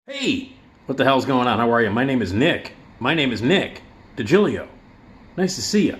Hey, what the hell's going on? How are you? My name is Nick. Digilio. Nice to see you.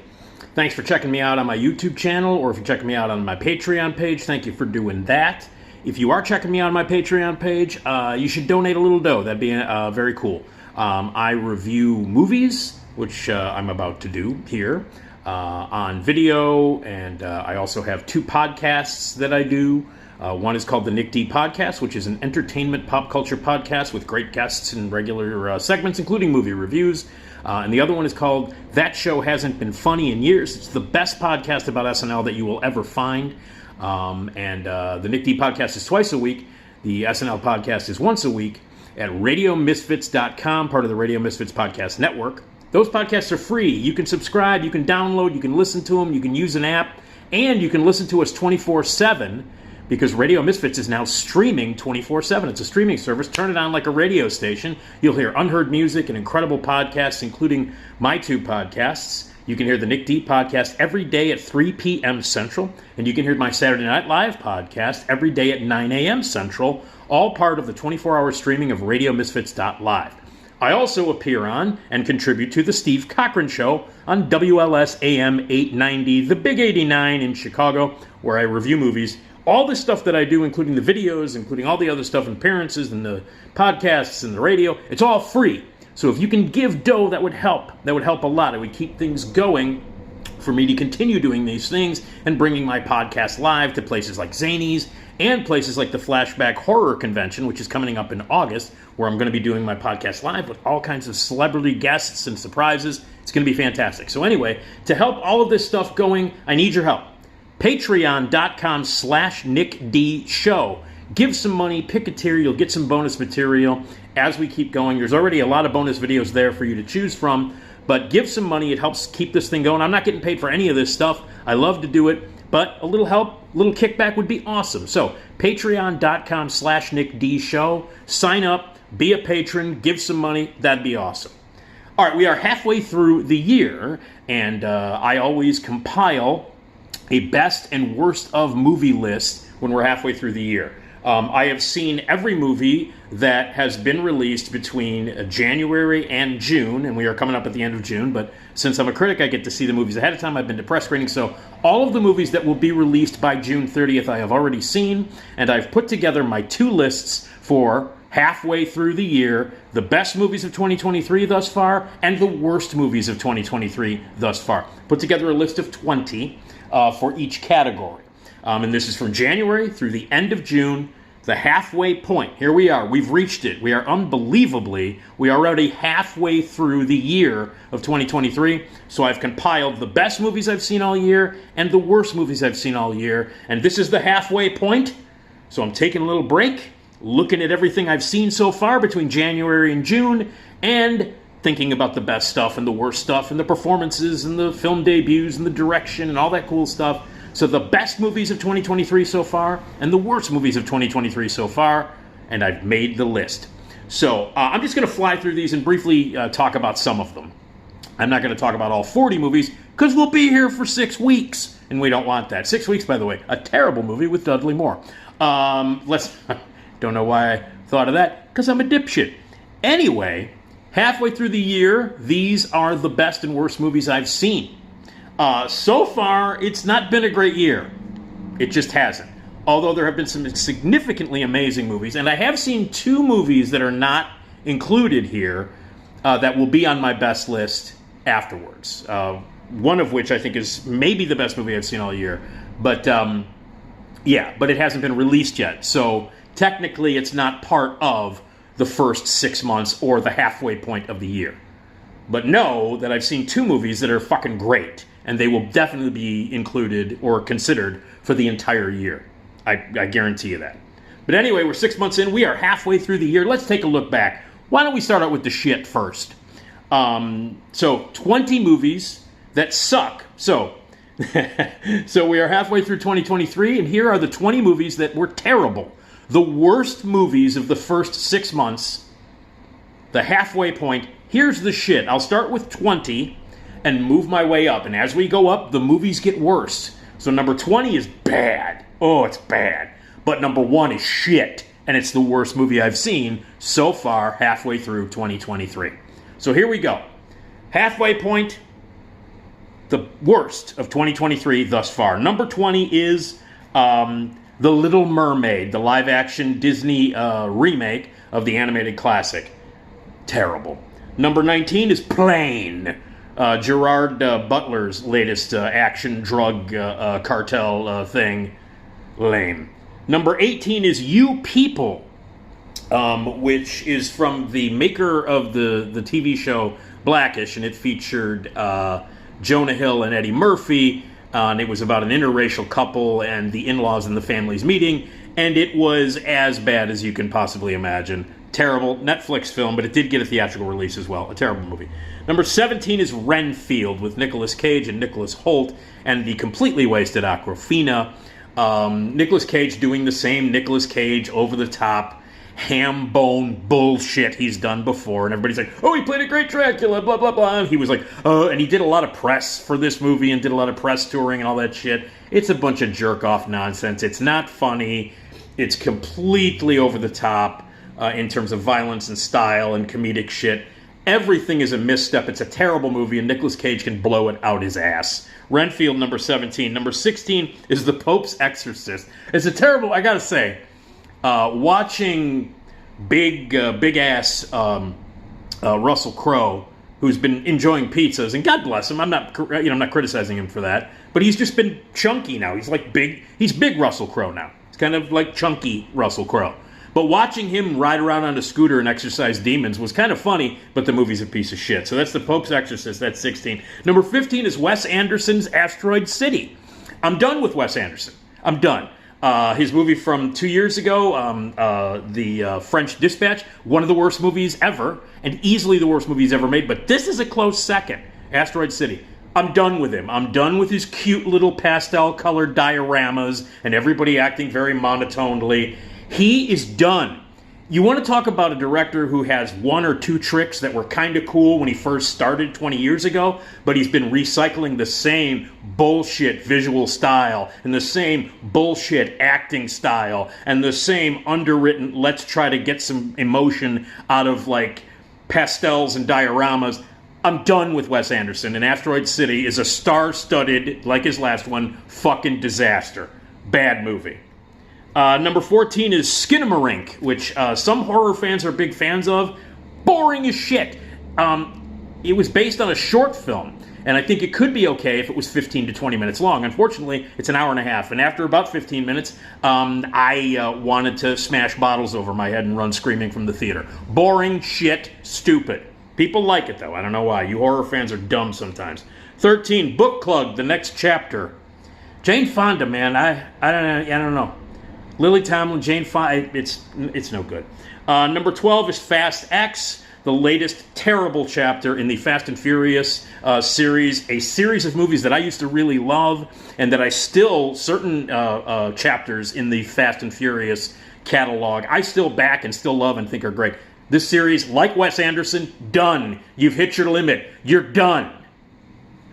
Thanks for checking me out on my YouTube channel, or if you're checking me out on my Patreon page, thank you for doing that. If you are checking me out on my Patreon page, you should donate a little dough. That'd be very cool. I review movies, which I'm about to do here, on video, and I also have two podcasts that I do. One is called the Nick D Podcast, which is an entertainment pop culture podcast with great guests and regular segments, including movie reviews. And the other one is called That Show Hasn't Been Funny in Years. It's the best podcast about SNL that you will ever find. The Nick D Podcast is twice a week. The SNL Podcast is once a week at RadioMisfits.com, part of the Radio Misfits Podcast Network. Those podcasts are free. You can subscribe, you can download, you can listen to them, you can use an app, and you can listen to us 24/7. Because Radio Misfits is now streaming 24/7. It's a streaming service. Turn it on like a radio station. You'll hear unheard music and incredible podcasts, including my two podcasts. You can hear the Nick D Podcast every day at 3 p.m. Central. And you can hear my Saturday Night Live podcast every day at 9 a.m. Central, all part of the 24-hour streaming of RadioMisfits.live. I also appear on and contribute to The Steve Cochran Show on WLS AM 890, the Big 89 in Chicago, where I review movies. All this stuff that I do, including the videos, including all the other stuff, appearances, and the podcasts, and the radio, it's all free. So if you can give dough, that would help. That would help a lot. It would keep things going for me to continue doing these things and bringing my podcast live to places like Zanies and places like the Flashback Horror Convention, which is coming up in August, where I'm going to be doing my podcast live with all kinds of celebrity guests and surprises. It's going to be fantastic. So anyway, to help all of this stuff going, I need your help. Patreon.com/NickDShow. Give some money, pick a tier, you'll get some bonus material as we keep going. There's already a lot of bonus videos there for you to choose from, but give some money. It helps keep this thing going. I'm not getting paid for any of this stuff. I love to do it, but a little help, a little kickback would be awesome. So, Patreon.com/NickDShow. Sign up, be a patron, give some money. That'd be awesome. All right, we are halfway through the year, and I always compile a best and worst of movie list when we're halfway through the year. I have seen every movie that has been released between January and June, and we are coming up at the end of June, but since I'm a critic, I get to see the movies ahead of time. I've been to press screenings, so all of the movies that will be released by June 30th I have already seen, and I've put together my two lists for halfway through the year, the best movies of 2023 thus far, and the worst movies of 2023 thus far. Put together a list of 20 for each category. And this is from January through the end of June, the halfway point. Here we are. We've reached it. We are we are already halfway through the year of 2023. So I've compiled the best movies I've seen all year and the worst movies I've seen all year. And this is the halfway point. So I'm taking a little break, looking at everything I've seen so far between January and June, and thinking about the best stuff and the worst stuff and the performances and the film debuts and the direction and all that cool stuff. So the best movies of 2023 so far and the worst movies of 2023 so far, and I've made the list. So I'm just going to fly through these and briefly talk about some of them. I'm not going to talk about all 40 movies because we'll be here for 6 weeks, and we don't want that. 6 weeks, by the way, a terrible movie with Dudley Moore. Don't know why I thought of that, because I'm a dipshit. Anyway, halfway through the year, these are the best and worst movies I've seen. So far, it's not been a great year. It just hasn't. Although there have been some significantly amazing movies, and I have seen 2 movies that are not included here that will be on my best list afterwards. One of which I think is maybe the best movie I've seen all year. But but it hasn't been released yet. So technically, it's not part of the first 6 months or the halfway point of the year. But know that I've seen 2 movies that are fucking great, and they will definitely be included or considered for the entire year. I guarantee you that. But anyway, we're 6 months in. We are halfway through the year. Let's take a look back. Why don't we start out with the shit first? So 20 movies that suck. So we are halfway through 2023, and here are the 20 movies that were terrible. The worst movies of the first 6 months, the halfway point. Here's the shit. I'll start with 20 and move my way up. And as we go up, the movies get worse. So number 20 is bad. Oh, it's bad. But number 1 is shit. and it's the worst movie I've seen so far halfway through 2023. So here we go. Halfway point, the worst of 2023 thus far. Number 20 is The Little Mermaid, the live-action Disney remake of the animated classic. Terrible. Number 19 is Plane, Gerard Butler's latest action drug cartel thing. Lame. Number 18 is You People, which is from the maker of the TV show Blackish, and it featured Jonah Hill and Eddie Murphy, and it was about an interracial couple and the in-laws and the families meeting, and it was as bad as you can possibly imagine. Terrible Netflix film, but it did get a theatrical release as well. A terrible movie. Number 17 is Renfield with Nicolas Cage and Nicholas Hoult and the completely wasted Awkwafina. Nicolas Cage doing the same Nicolas Cage over-the-top ham bone bullshit he's done before, and everybody's like, oh, he played a great Dracula, blah, blah, blah. And he was like, and he did a lot of press for this movie and did a lot of press touring and all that shit. It's a bunch of jerk-off nonsense. It's not funny. It's completely over-the-top in terms of violence and style and comedic shit. Everything is a misstep. It's a terrible movie, and Nicolas Cage can blow it out his ass. Renfield, number 17. Number 16 is The Pope's Exorcist. It's a terrible, I gotta say, watching big-ass Russell Crowe, who's been enjoying pizzas, and God bless him, I'm not criticizing him for that, but he's just been chunky now. He's big Russell Crowe now. He's kind of like chunky Russell Crowe. But watching him ride around on a scooter and exorcise demons was kind of funny, but the movie's a piece of shit. So that's The Pope's Exorcist. That's 16. Number 15 is Wes Anderson's Asteroid City. I'm done with Wes Anderson. I'm done. His movie from 2 years ago, The French Dispatch, one of the worst movies ever, and easily the worst movie he's ever made, but this is a close second. Asteroid City. I'm done with him. I'm done with his cute little pastel-colored dioramas and everybody acting very monotonely. He is done. You want to talk about a director who has one or two tricks that were kind of cool when he first started 20 years ago, but he's been recycling the same bullshit visual style and the same bullshit acting style and the same underwritten, let's try to get some emotion out of like pastels and dioramas. I'm done with Wes Anderson, and Asteroid City is a star-studded, like his last one, fucking disaster. Bad movie. Number 14 is Skinamarink, which some horror fans are big fans of. Boring as shit. It was based on a short film, and I think it could be okay if it was 15 to 20 minutes long. Unfortunately, it's an hour and a half, and after about 15 minutes, I wanted to smash bottles over my head and run screaming from the theater. Boring, shit, stupid. People like it, though. I don't know why. You horror fans are dumb sometimes. 13, Book Club, The Next Chapter. Jane Fonda, man, I don't know. Lily Tomlin, Jane Fonda, it's no good. Number 12 is Fast X, the latest terrible chapter in the Fast and Furious series, a series of movies that I used to really love, and that I still, certain chapters in the Fast and Furious catalog, I still back and still love and think are great. This series, like Wes Anderson, done. You've hit your limit. You're done.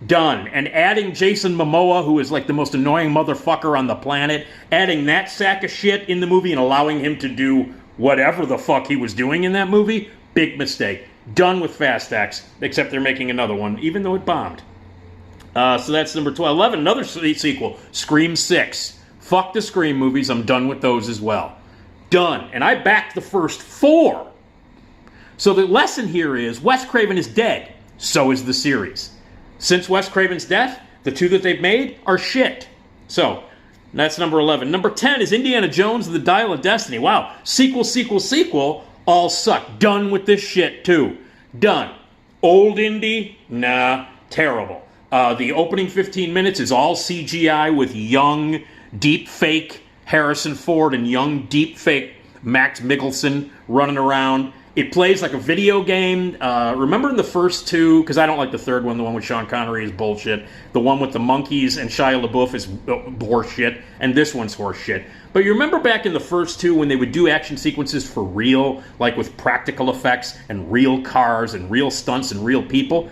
Done. And adding Jason Momoa, who is like the most annoying motherfucker on the planet, adding that sack of shit in the movie and allowing him to do whatever the fuck he was doing in that movie, big mistake. Done with Fast X, except they're making another one, even though it bombed. So that's number 12. 11, another sequel, Scream 6. Fuck the Scream movies, I'm done with those as well. Done. And I backed the first 4. So the lesson here is Wes Craven is dead. So is the series. Since Wes Craven's death, the 2 that they've made are shit. So, that's number 11. Number 10 is Indiana Jones and the Dial of Destiny. Wow. Sequel, all suck. Done with this shit, too. Done. Old Indy? Nah. Terrible. The opening 15 minutes is all CGI with young, deep fake Harrison Ford and young, deep fake Max Mikkelsen running around. It plays like a video game. Remember in the first 2, because I don't like the third one, the one with Sean Connery is bullshit. The one with the monkeys and Shia LaBeouf is horseshit, and this one's horseshit. But you remember back in the first 2 when they would do action sequences for real, like with practical effects and real cars and real stunts and real people?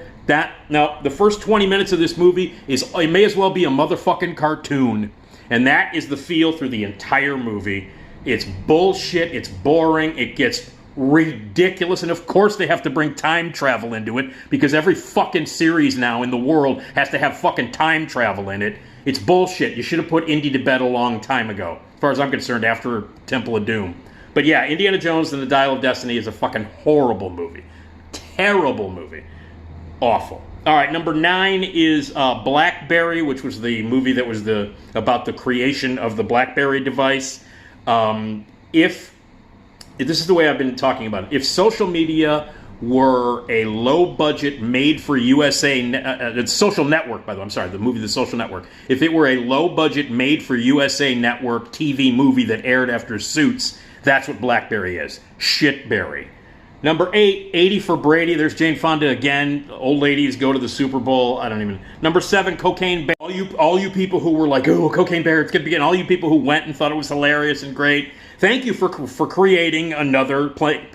Now, the first 20 minutes of this movie it may as well be a motherfucking cartoon. And that is the feel through the entire movie. It's bullshit. It's boring. It gets ridiculous. And of course they have to bring time travel into it because every fucking series now in the world has to have fucking time travel in it. It's bullshit. You should have put Indy to bed a long time ago, as far as I'm concerned, after Temple of Doom. But yeah, Indiana Jones and the Dial of Destiny is a fucking horrible movie. Terrible movie. Awful. All right, number 9 is BlackBerry, which was the movie that was about the creation of the BlackBerry device. If this is the way I've been talking about it, if social media were a low-budget, made-for-USA, Social Network, by the way, I'm sorry, the movie The Social Network. If it were a low-budget, made-for-USA network TV movie that aired after Suits, that's what BlackBerry is. Shitberry. Number 8, 80 for Brady. There's Jane Fonda again. Old ladies go to the Super Bowl. I don't even... Number 7, Cocaine Bear. All you people who were like, oh, Cocaine Bear, it's going to begin. All you people who went and thought it was hilarious and great, thank you for creating another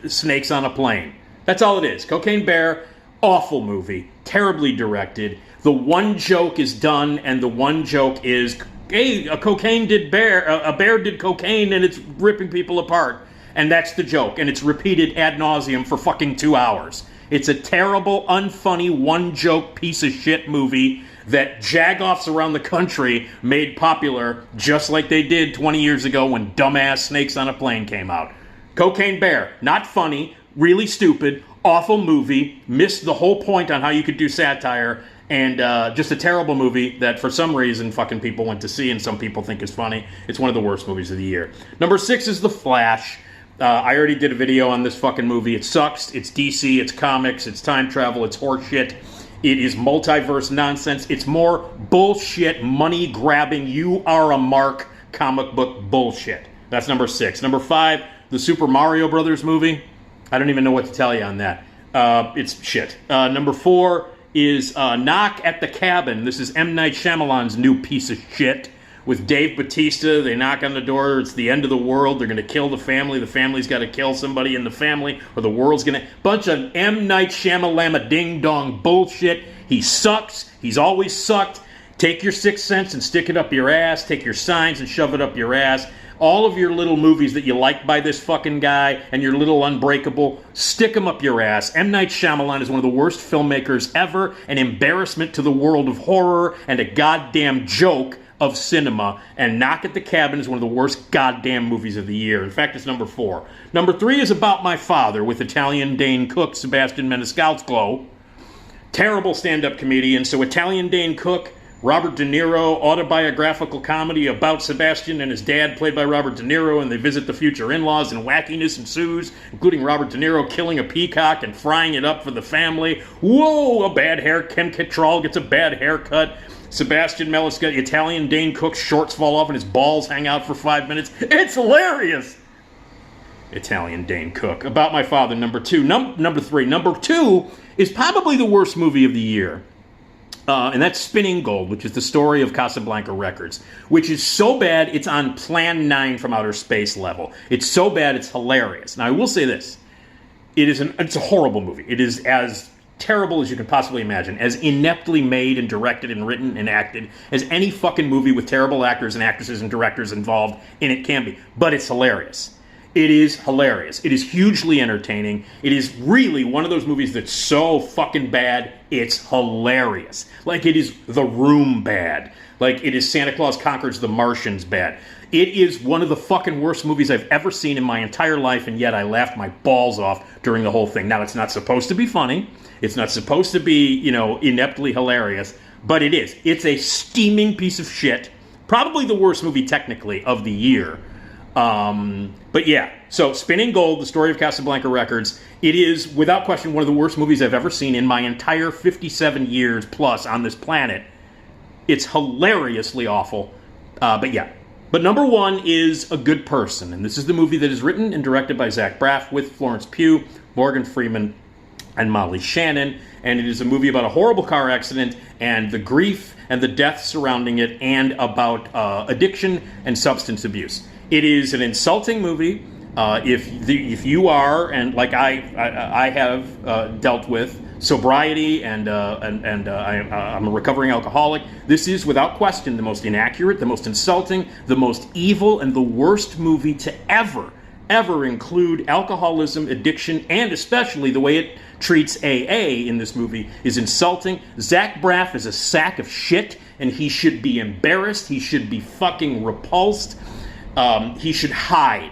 Snakes on a Plane. That's all it is. Cocaine Bear, awful movie, terribly directed. The one joke is done, and the one joke is, hey, a bear did cocaine, and it's ripping people apart. And that's the joke, and it's repeated ad nauseum for fucking 2 hours. It's a terrible, unfunny, one-joke piece of shit movie that jagoffs around the country made popular, just like they did 20 years ago when dumbass Snakes on a Plane came out. Cocaine Bear, not funny, really stupid, awful movie, missed the whole point on how you could do satire, and just a terrible movie that for some reason fucking people went to see and some people think is funny. It's one of the worst movies of the year. Number 6 is The Flash. I already did a video on this fucking movie. It sucks. It's DC. It's comics. It's time travel. It's horseshit. It is multiverse nonsense. It's more bullshit, money-grabbing, you are a mark comic book bullshit. That's number 6. Number 5, the Super Mario Brothers movie. I don't even know what to tell you on that. It's shit. Number 4 is Knock at the Cabin. This is M. Night Shyamalan's new piece of shit. With Dave Bautista, they knock on the door. It's the end of the world. They're going to kill the family. The family's got to kill somebody in the family, or the world's going to... Bunch of M. Night Shyamalama ding-dong bullshit. He sucks. He's always sucked. Take your 6th sense and stick it up your ass. Take your signs and shove it up your ass. All of your little movies that you like by this fucking guy and your little Unbreakable, stick them up your ass. M. Night Shyamalan is one of the worst filmmakers ever, an embarrassment to the world of horror, and a goddamn joke of cinema, and Knock at the Cabin is one of the worst goddamn movies of the year. In fact, it's number 4. Number 3 is About My Father with Italian Dane Cook, Sebastian Maniscalco. Terrible stand-up comedian. So Italian Dane Cook, Robert De Niro, autobiographical comedy about Sebastian and his dad, played by Robert De Niro, and they visit the future in-laws, and wackiness ensues, including Robert De Niro killing a peacock and frying it up for the family. Whoa, a bad hair. Ken Cattrall gets a bad haircut. Sebastian Maniscalco, Italian Dane Cook's shorts fall off and his balls hang out for 5 minutes. It's hilarious! Italian Dane Cook. About My Father, number 2. Number 3. Number 2 is probably the worst movie of the year. And that's Spinning Gold, which is the story of Casablanca Records, which is so bad it's on Plan 9 from outer space level. It's so bad it's hilarious. Now, I will say this. It's a horrible movie. It is as terrible as you can possibly imagine, as ineptly made and directed and written and acted as any fucking movie with terrible actors and actresses and directors involved in it can be. But it's hilarious. It is hilarious. It is hugely entertaining. It is really one of those movies that's so fucking bad, it's hilarious. Like it is The Room bad. Like it is Santa Claus Conquers the Martians bad. It is one of the fucking worst movies I've ever seen in my entire life, and yet I laughed my balls off during the whole thing. Now, it's not supposed to be funny. It's not supposed to be, ineptly hilarious, but it is. It's a steaming piece of shit. Probably the worst movie, technically, of the year. But yeah, so Spinning Gold, the story of Casablanca Records, it is, without question, one of the worst movies I've ever seen in my entire 57 years plus on this planet. It's hilariously awful. But yeah. But number 1 is A Good Person, and this is the movie that is written and directed by Zach Braff with Florence Pugh, Morgan Freeman, and Molly Shannon, and it is a movie about a horrible car accident and the grief and the death surrounding it, and about addiction and substance abuse. It is an insulting movie. If you are, and like I have dealt with, sobriety, and I'm a recovering alcoholic. This is, without question, the most inaccurate, the most insulting, the most evil, and the worst movie to ever include alcoholism, addiction, and especially the way it treats AA in this movie is insulting. Zach Braff is a sack of shit, and he should be embarrassed. He should be fucking repulsed. He should hide.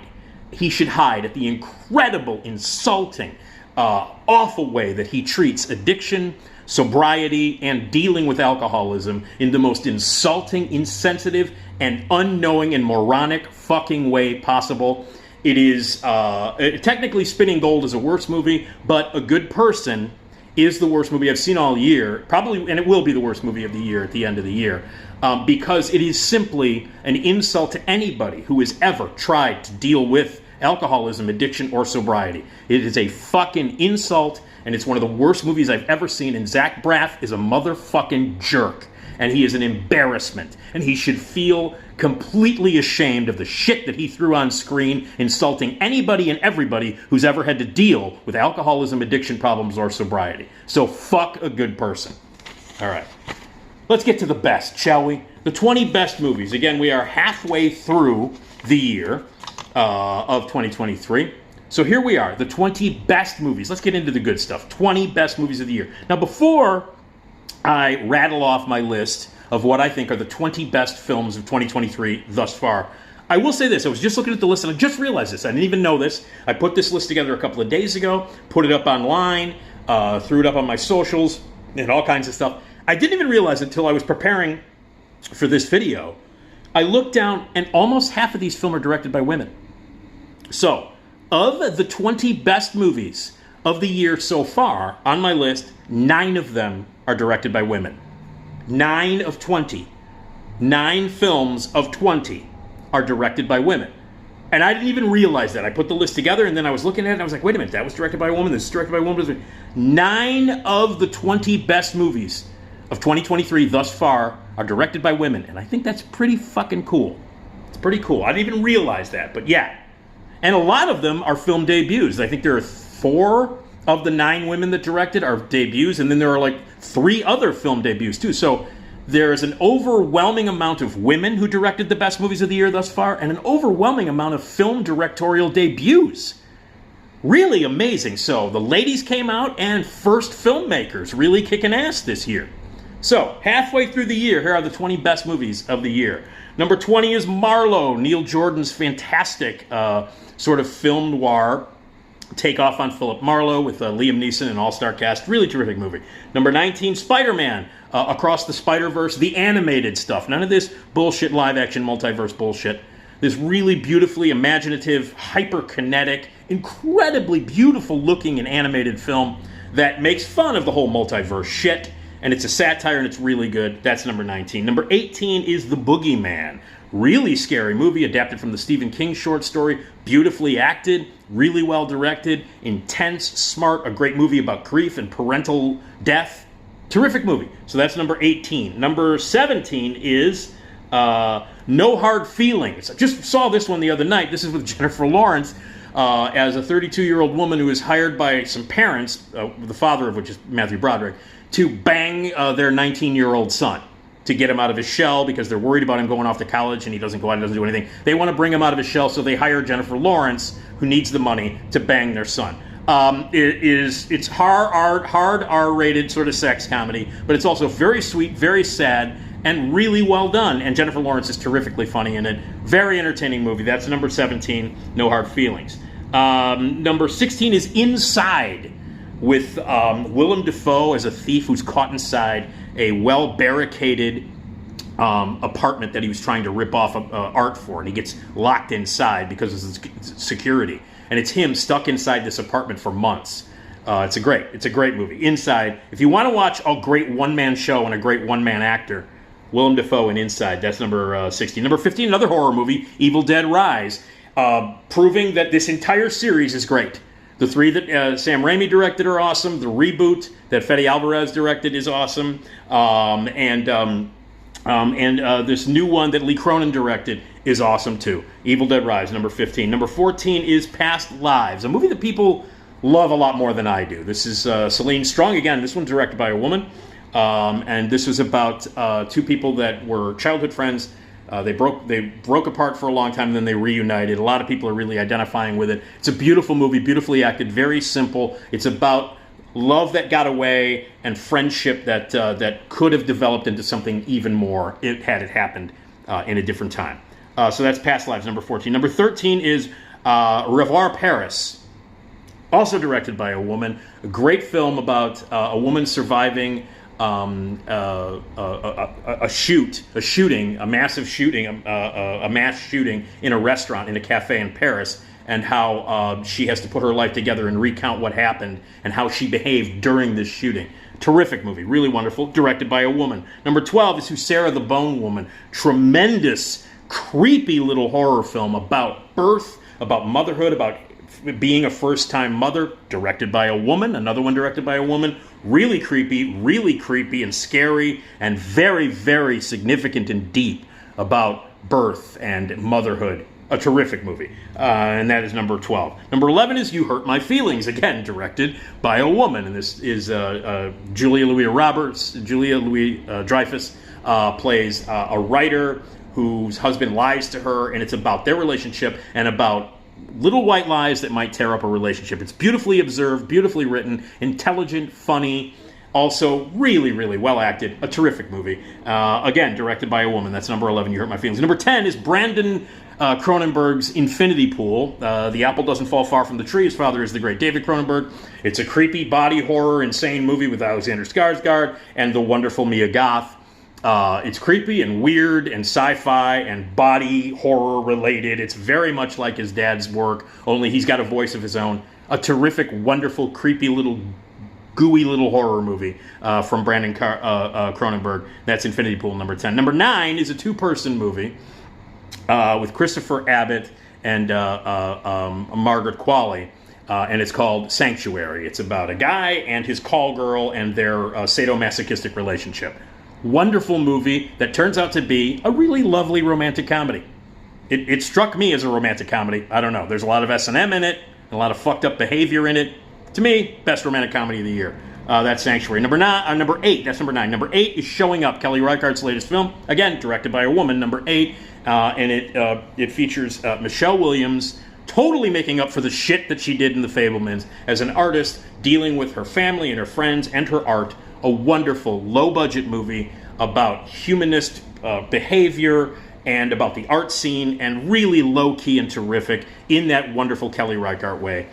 He should hide at the incredible, insulting, awful way that he treats addiction, sobriety, and dealing with alcoholism in the most insulting, insensitive, and unknowing and moronic fucking way possible. It is, technically Spinning Gold is a worse movie, but A Good Person is the worst movie I've seen all year, probably, and it will be the worst movie of the year at the end of the year, because it is simply an insult to anybody who has ever tried to deal with alcoholism, addiction, or sobriety. It is a fucking insult, and it's one of the worst movies I've ever seen, and Zach Braff is a motherfucking jerk, and he is an embarrassment, and he should feel completely ashamed of the shit that he threw on screen, insulting anybody and everybody who's ever had to deal with alcoholism, addiction problems, or sobriety. So fuck A Good Person. All right. Let's get to the best, shall we? The 20 best movies. Again, we are halfway through the year of 2023. So here we are, the 20 best movies. Let's get into the good stuff. 20 best movies of the year. Now, before I rattle off my list of what I think are the 20 best films of 2023 thus far, I will say this. I was just looking at the list and I just realized this. I didn't even know this. I put this list together a couple of days ago, put it up online, threw it up on my socials, and all kinds of stuff. I didn't even realize it until I was preparing for this video. I looked down and almost half of these films are directed by women. So, of the 20 best movies of the year so far on my list, 9 of them are directed by women. 9 of 20. 9 films of 20 are directed by women. And I didn't even realize that. I put the list together and then I was looking at it and I was like, wait a minute, that was directed by a woman, this is directed by a woman. 9 of the 20 best movies of 2023 thus far are directed by women. And I think that's pretty fucking cool. It's pretty cool. I didn't even realize that, but yeah. And a lot of them are film debuts. I think there are 4 of the 9 women that directed are debuts, and then there are like 3 other film debuts too. So there is an overwhelming amount of women who directed the best movies of the year thus far, and an overwhelming amount of film directorial debuts. Really amazing. So the ladies came out, and first filmmakers really kicking ass this year. So halfway through the year, here are the 20 best movies of the year. Number 20 is Marlowe, Neil Jordan's fantastic sort of film noir takeoff on Philip Marlowe with Liam Neeson and all-star cast. Really terrific movie. Number 19, Spider-Man, Across the Spider-Verse, the animated stuff. None of this bullshit live-action multiverse bullshit. This really beautifully imaginative, hyper-kinetic, incredibly beautiful-looking and animated film that makes fun of the whole multiverse shit. And it's a satire and it's really good. That's number 19. Number 18 is The Boogeyman. Really scary movie, adapted from the Stephen King short story. Beautifully acted, really well directed, intense, smart, a great movie about grief and parental death. Terrific movie. So that's number 18. Number 17 is No Hard Feelings. I just saw this one the other night. This is with Jennifer Lawrence as a 32-year-old woman who is hired by some parents, the father of which is Matthew Broderick, to bang their 19-year-old son to get him out of his shell because they're worried about him going off to college and he doesn't go out and doesn't do anything. They want to bring him out of his shell, so they hire Jennifer Lawrence, who needs the money, to bang their son. It's hard R-rated sort of sex comedy, but it's also very sweet, very sad, and really well done. And Jennifer Lawrence is terrifically funny in it. Very entertaining movie. That's number 17, No Hard Feelings. Number 16 is Inside, with Willem Dafoe as a thief who's caught inside a well-barricaded apartment that he was trying to rip off art for, and he gets locked inside because of his security. And it's him stuck inside this apartment for months. It's a great movie. Inside, if you want to watch a great one-man show and a great one-man actor, Willem Dafoe in Inside, that's number 16. Number 15, another horror movie, Evil Dead Rise, proving that this entire series is great. The 3 that Sam Raimi directed are awesome. The reboot that Fede Alvarez directed is awesome. And this new one that Lee Cronin directed is awesome too. Evil Dead Rise, number 15. Number 14 is Past Lives, a movie that people love a lot more than I do. This is Celine Strong. Again, this one's directed by a woman. And this was about two people that were childhood friends. They broke apart for a long time, and then they reunited. A lot of people are really identifying with it. It's a beautiful movie, beautifully acted, very simple. It's about love that got away and friendship that could have developed into something even more had it happened in a different time. So that's Past Lives, number 14. Number 13 is Revoir Paris, also directed by a woman. A great film about a woman surviving a massive shooting, a mass shooting in a restaurant, in a cafe in Paris, and how she has to put her life together and recount what happened and how she behaved during this shooting. Terrific movie, really wonderful, directed by a woman. Number 12 is Sarah the Bone Woman. Tremendous, creepy little horror film about birth, about motherhood, about being a first-time mother, directed by a woman. Another one directed by a woman. Really creepy and scary and very, very significant and deep about birth and motherhood. A terrific movie. And that is number 12. Number 11 is You Hurt My Feelings, again, directed by a woman. And this is Julia Louis-Dreyfus plays a writer whose husband lies to her, and it's about their relationship and about little white lies that might tear up a relationship. It's beautifully observed, beautifully written, intelligent, funny, also really, really well acted. A terrific movie. Again, directed by a woman. That's number 11, You Hurt My Feelings. Number 10 is Brandon Cronenberg's Infinity Pool. The apple doesn't fall far from the tree. His father is the great David Cronenberg. It's a creepy body horror, insane movie with Alexander Skarsgård and the wonderful Mia Goth. It's creepy and weird and sci-fi and body horror related. It's very much like his dad's work, only he's got a voice of his own. A terrific, wonderful, creepy little, gooey little horror movie from Brandon Cronenberg. That's Infinity Pool, number 10. Number 9 is a two-person movie with Christopher Abbott and Margaret Qualley. And it's called Sanctuary. It's about a guy and his call girl and their sadomasochistic relationship. Wonderful movie that turns out to be a really lovely romantic comedy. It struck me as a romantic comedy. I don't know. There's a lot of S&M in it, and a lot of fucked up behavior in it. To me, best romantic comedy of the year. That's Sanctuary. Number 8. That's number 9. Number 8 is Showing Up, Kelly Reichardt's latest film. Again, directed by a woman. Number 8, and it features Michelle Williams totally making up for the shit that she did in The Fabelmans as an artist dealing with her family and her friends and her art. A wonderful, low-budget movie about humanist behavior and about the art scene, and really low-key and terrific in that wonderful Kelly Reichardt way,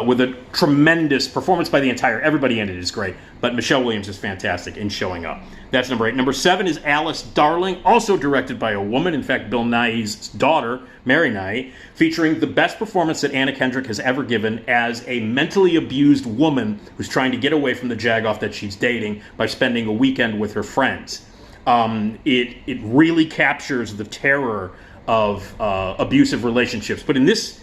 with a tremendous performance by the entire... Everybody in it is great, but Michelle Williams is fantastic in Showing Up. That's number 8. Number 7 is Alice Darling, also directed by a woman. In fact, Bill Nighy's daughter, Mary Nighy, featuring the best performance that Anna Kendrick has ever given as a mentally abused woman who's trying to get away from the jagoff that she's dating by spending a weekend with her friends. It really captures the terror of abusive relationships, but in this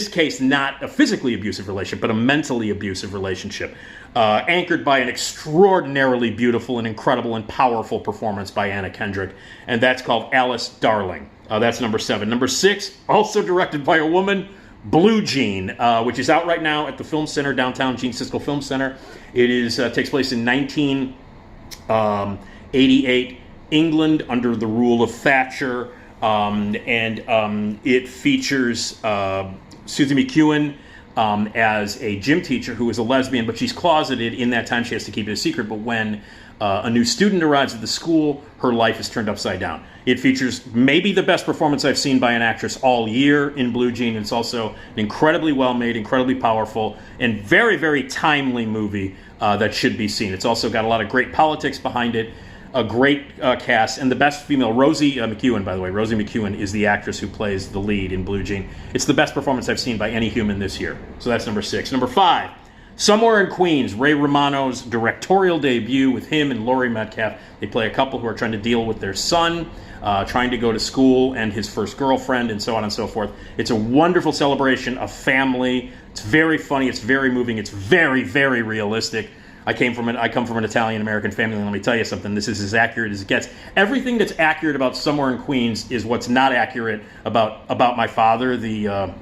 case, not a physically abusive relationship, but a mentally abusive relationship, anchored by an extraordinarily beautiful and incredible and powerful performance by Anna Kendrick, and that's called Alice Darling. That's number 7. Number 6, also directed by a woman, Blue Jean, which is out right now at the Film Center, downtown Gene Siskel Film Center. It takes place in 1988 England under the rule of Thatcher, and it features Susie McEwen as a gym teacher who is a lesbian, but she's closeted. In that time, she has to keep it a secret, but when a new student arrives at the school, her life is turned upside down. It features maybe the best performance I've seen by an actress all year in Blue Jean. It's also an incredibly well-made, incredibly powerful, and very, very timely movie that should be seen. It's also got a lot of great politics behind it, a great cast, and the best female, Rosie McEwen, by the way. Rosie McEwen is the actress who plays the lead in Blue Jean. It's the best performance I've seen by any human this year. So that's number 6. Number 5, Somewhere in Queens, Ray Romano's directorial debut with him and Laurie Metcalf. They play a couple who are trying to deal with their son, trying to go to school, and his first girlfriend, and so on and so forth. It's a wonderful celebration of family. It's very funny. It's very moving. It's very, very realistic. I come from an Italian-American family, and let me tell you something. This is as accurate as it gets. Everything that's accurate about Somewhere in Queens is what's not accurate about my father, the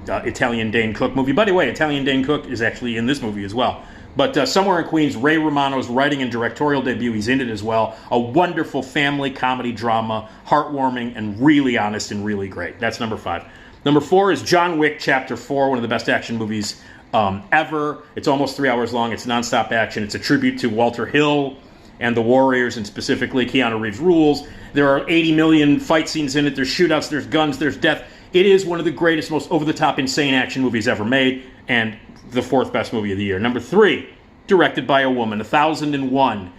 Italian Dane Cook movie. By the way, Italian Dane Cook is actually in this movie as well. But Somewhere in Queens, Ray Romano's writing and directorial debut. He's in it as well. A wonderful family comedy drama, heartwarming and really honest and really great. That's number 5. Number 4 is John Wick Chapter 4, one of the best action movies ever. It's almost 3 hours long. It's nonstop action. It's a tribute to Walter Hill and the Warriors, and specifically Keanu Reeves rules. There are 80 million fight scenes in it. There's shootouts, there's guns, there's death. It is one of the greatest, most over-the-top, insane action movies ever made, and the 4th best movie of the year. Number 3, directed by a woman, 1001.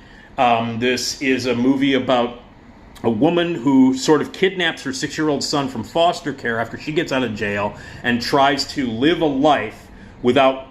This is a movie about a woman who sort of kidnaps her 6-year-old son from foster care after she gets out of jail and tries to live a life without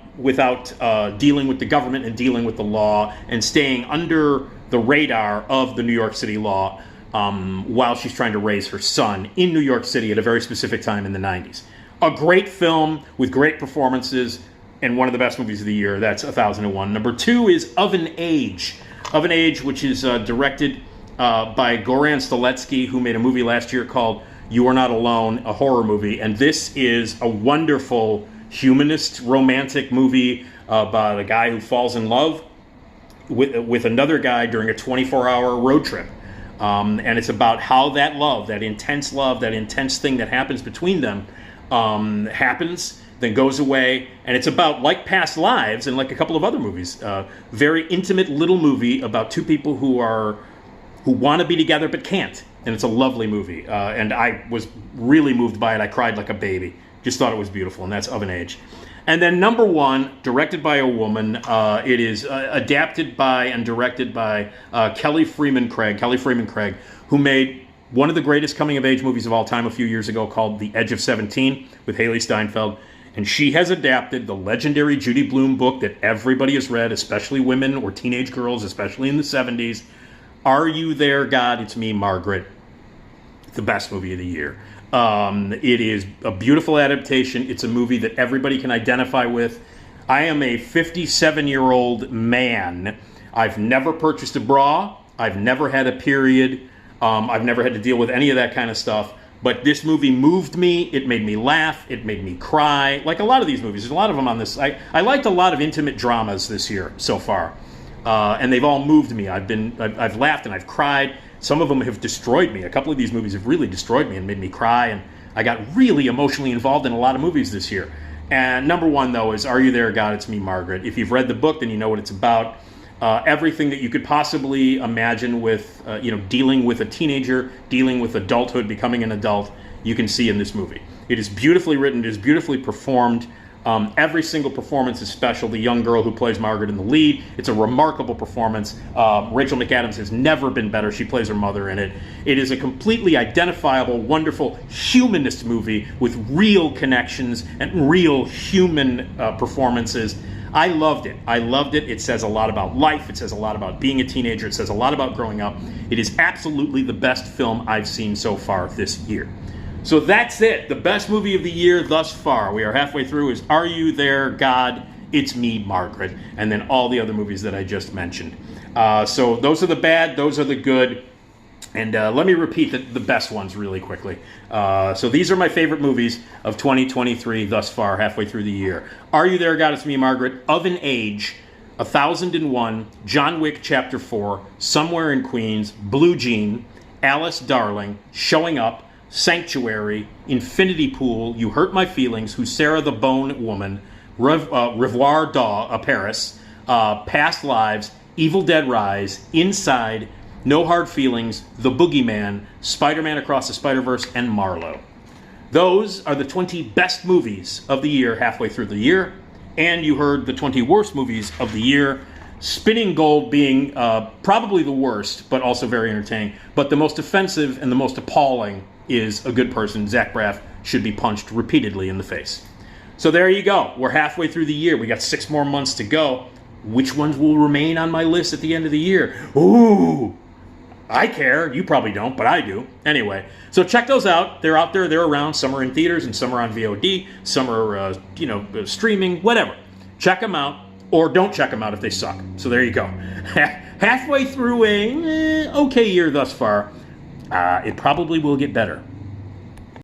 dealing with the government and dealing with the law and staying under the radar of the New York City law while she's trying to raise her son in New York City at a very specific time in the 90s. A great film with great performances and one of the best movies of the year. That's 1001. Number 2 is Of an Age. Of an Age, which is directed by Goran Stiletsky, who made a movie last year called You Are Not Alone, a horror movie. And this is a wonderful humanist romantic movie about a guy who falls in love with another guy during a 24-hour road trip. And it's about how that love, that intense thing that happens between them happens, then goes away. And it's about, like Past Lives and like a couple of other movies, very intimate little movie about two people who want to be together but can't. And it's a lovely movie. And I was really moved by it. I cried like a baby. Just thought it was beautiful, and that's Of an Age. And then number 1, directed by a woman. It is adapted by and directed by Kelly Freeman Craig, who made one of the greatest coming-of-age movies of all time a few years ago called The Edge of 17 with Haley Steinfeld. And she has adapted the legendary Judy Blume book that everybody has read, especially women or teenage girls, especially in the 70s. Are You There, God? It's Me, Margaret. The best movie of the year. It is a beautiful adaptation. It's a movie that everybody can identify with. I am a 57-year-old man. I've never purchased a bra. I've never had a period. I've never had to deal with any of that kind of stuff. But this movie moved me. It made me laugh. It made me cry. Like a lot of these movies. There's a lot of them on this. I liked a lot of intimate dramas this year so far. And they've all moved me. I've laughed and I've cried. Some of them have destroyed me. A couple of these movies have really destroyed me and made me cry. And I got really emotionally involved in a lot of movies this year. And number 1, though, is Are You There, God? It's Me, Margaret. If you've read the book, then you know what it's about. Everything that you could possibly imagine with, dealing with a teenager, dealing with adulthood, becoming an adult, you can see in this movie. It is beautifully written. It is beautifully performed. Every single performance is special. The young girl who plays Margaret in the lead, it's a remarkable performance. Rachel McAdams has never been better. She plays her mother in it. It is a completely identifiable, wonderful, humanist movie with real connections and real human performances. I loved it. It says a lot about life. It says a lot about being a teenager. It says a lot about growing up. It is absolutely the best film I've seen so far this year. So that's it. The best movie of the year thus far. We are halfway through. Is Are You There, God? It's Me, Margaret. And then all the other movies that I just mentioned. So those are the bad. Those are the good. And let me repeat the best ones really quickly. So these are my favorite movies of 2023 thus far, halfway through the year. Are You There, God? It's Me, Margaret. Of an Age. 1001. John Wick Chapter 4. Somewhere in Queens. Blue Jean. Alice Darling. Showing Up. Sanctuary, Infinity Pool, You Hurt My Feelings, Who's Sarah the Bone Woman, Revoir à Paris, Past Lives, Evil Dead Rise, Inside, No Hard Feelings, The Boogeyman, Spider-Man Across the Spider-Verse, and Marlowe. Those are the 20 best movies of the year halfway through the year, and you heard the 20 worst movies of the year. Spinning Gold being probably the worst, but also very entertaining. But the most offensive and the most appalling is A Good Person. Zach Braff should be punched repeatedly in the face. So there you go. We're halfway through the year. We got 6 more months to go. Which ones will remain on my list at the end of the year? Ooh, I care. You probably don't, but I do. Anyway, so check those out. They're out there. They're around. Some are in theaters and some are on VOD. Some are, streaming, whatever. Check them out. Or don't check them out if they suck. So there you go. Halfway through a okay year thus far. It probably will get better.